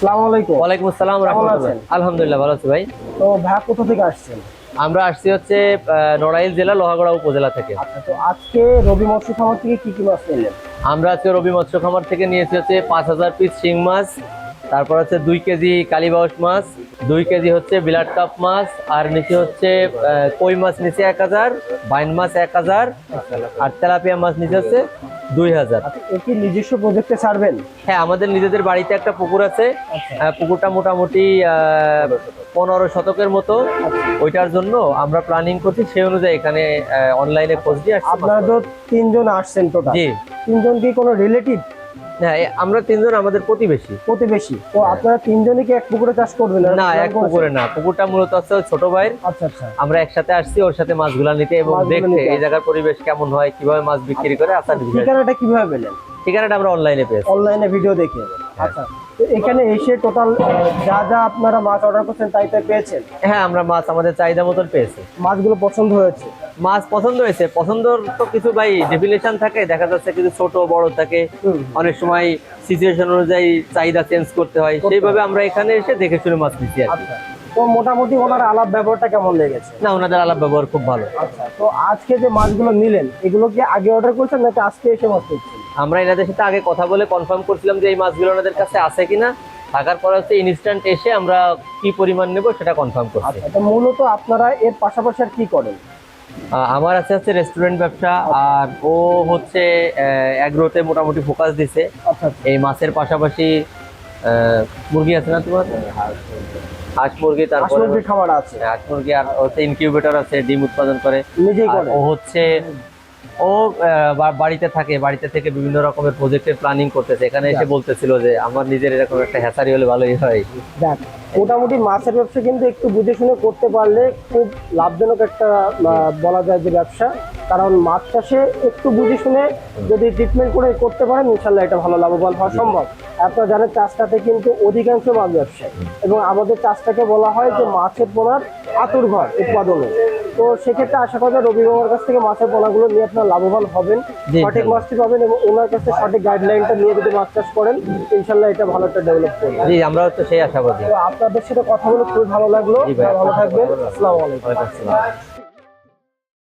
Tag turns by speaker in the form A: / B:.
A: আসসালামু আলাইকুম।
B: ওয়ালাইকুম আসসালাম রাহমাতুল্লাহ। আলহামদুলিল্লাহ ভালো আছি ভাই।
A: তো ভাই কোথা থেকে আসছেন?
B: আমরা আসছি হচ্ছে নড়াইল জেলা লোহাগড়া উপজেলা থেকে।
A: আচ্ছা, তো আজকে রবি মৎস্য খামার থেকে কি কি মাছ নিলেন?
B: আমরা আজকে রবি মৎস্য খামার থেকে নিয়েছি হচ্ছে 5,000 পিস শিং মাছ, তারপর হচ্ছে 2 কেজি কালীবাউস মাছ, 2 কেজি হচ্ছে বিলাট কাপ মাছ, আর নিচে হচ্ছে কই মাছ নিচে 1,000, বাইন মাছ 1,000, আর তেলাপিয়া মাছ নিচে হচ্ছে 2,000।
A: আচ্ছা, এ কি নিজস্ব প্রজেক্টে ছাড়বেন?
B: হ্যাঁ, আমাদের নিজেদের বাড়িতে একটা পুকুর আছে। পুকুরটা মোটামুটি 15 শতকের মতো। ওইটার জন্য আমরা প্ল্যানিং করছি, সেই অনুযায়ী এখানে অনলাইনে খোঁজ দিয়ে আসছি।
A: আপনারা তো তিনজন আসছেন টোটাল।
B: জি,
A: তিনজন কি কোনো রিলেটিভ?
B: হ্যাঁ, আমরা তিনজন আমাদের প্রতিবেশী।
A: প্রতিবেশী। তো আপনারা তিনজনই কি এক পুকুরে চাষ করবেন?
B: না, এক পুকুরে না, পুকুরটা মূলত হচ্ছে ওই ছোট ভাইয়ের।
A: আচ্ছা আচ্ছা।
B: আমরা একসাথে আসছি ওর সাথে মাছগুলা নিতে এবং
A: মাছগুলো
B: দেখতে
A: নিতে
B: এই জায়গার পরিবেশ কেমন হয়, কিভাবে মাছ বিক্রি করে আসার বিষয়।
A: ঠিকানাটা কিভাবে পেলেন?
B: ঠিকানাটা আমরা অনলাইনে পেয়েছি।
A: অনলাইনে ভিডিও দেখে। আচ্ছা, তো এখানে এসে টোটাল যা যা আপনারা মাছ অর্ডার করছেন তাই তাই পেয়েছেন?
B: হ্যাঁ, আমরা মাছ আমাদের চাহিদা মতন পেয়েছি।
A: মাছগুলো পছন্দ হয়েছে?
B: মাছ পছন্দ হয়েছে। পছন্দর তো কিছু ভাই ডেফিনেশন থাকে, দেখা যাচ্ছে কিছু ছোট বড় থাকে, অনেক সময় সিচুয়েশন অনুযায়ী চাহিদা চেঞ্জ করতে হয়, সেইভাবে আমরা এখানে এসে দেখে শুনে মাছ নিচ্ছি আর কি।
A: আচ্ছা, তো মোটামুটি ওনার আলাপ ব্যবহারটা কেমন লেগেছে?
B: না, ওনাদের আলাপ ব্যবহার খুব ভালো।
A: আচ্ছা, তো আজকে যে মাছগুলো নিলেন এগুলো কি আগে অর্ডার করছেন নাকি আজকে এসে মাছ নিচ্ছেন?
B: আমরা এনাদের সাথে আগে কথা বলে কনফার্ম করছিলাম যে এই মাছগুলো ওনাদের কাছে আছে কিনা, থাকার পর হচ্ছে ইনস্ট্যান্ট এসে আমরা কি পরিমাণ নেব সেটা কনফার্ম করছি।
A: আচ্ছা, তো মূলত আপনারা এর পাশাপাশি আর কি করেন?
B: আমার আছে হচ্ছে রেস্টুরেন্ট ব্যবসা, আর ও হচ্ছে অ্যাগ্রোতে মোটামুটি ফোকাস দিছে।
A: আচ্ছা,
B: এই মাছের পাশাপাশি মুরগি আছে না তোমার? হাঁস মুরগি, তারপরে
A: আসলে খাবার আছে
B: হাঁস মুরগি, আর হচ্ছে ইনকিউবেটর আছে, ডিম উৎপাদন করে
A: নিজেই
B: আর
A: করেন?
B: ও হচ্ছে ও বাড়িতে থাকে, বাড়িতে থেকে বিভিন্ন রকমের প্রজেক্টের প্ল্যানিং করতেছে। এখানে এসে বলতেছিল যে আমার নিজের এরকম একটা হ্যাচারি হলে ভালোই হয়।
A: দেখ, মোটামুটি মাছের ব্যবসা কিন্তু একটু বুঝে শুনে করতে পারলে খুব লাভজনক একটা বলা যায় যে ব্যবসা। কারণ মাছ চাষে একটু বুঝে শুনে যদি ট্রিটমেন্ট করে করতে পারেন ইনশাল্লাহ এটা ভালো লাভবান হওয়া সম্ভব। আপনারা জানেন চাষটাতে কিন্তু অধিকাংশ মাছ ব্যবসায়, এবং আমাদের চাষটাকে বলা হয় যে মাছের পোনার আতুরঘর উৎপাদনে। তো সেক্ষেত্রে আশা করা যায় রবি বাবার কাছ থেকে মাছের পোনাগুলো নিয়ে আপনারা লাভবান হবেন, সঠিক মাছটি পাবেন, এবং ওনার কাছে সঠিক গাইডলাইনটা নিয়ে যদি মাছ চাষ করেন ইনশাল্লাহ এটা ভালো একটা ডেভেলপ করবে।
B: জি, আমরাও তো সেই আশাবাদী।
A: তো আপনাদের সাথে কথা বলে খুবই ভালো লাগলো।
B: জি ভাই,
A: ভালো থাকবেন। আসসালামু আলাইকুম।
B: ওয়ালাইকুম আসসালাম।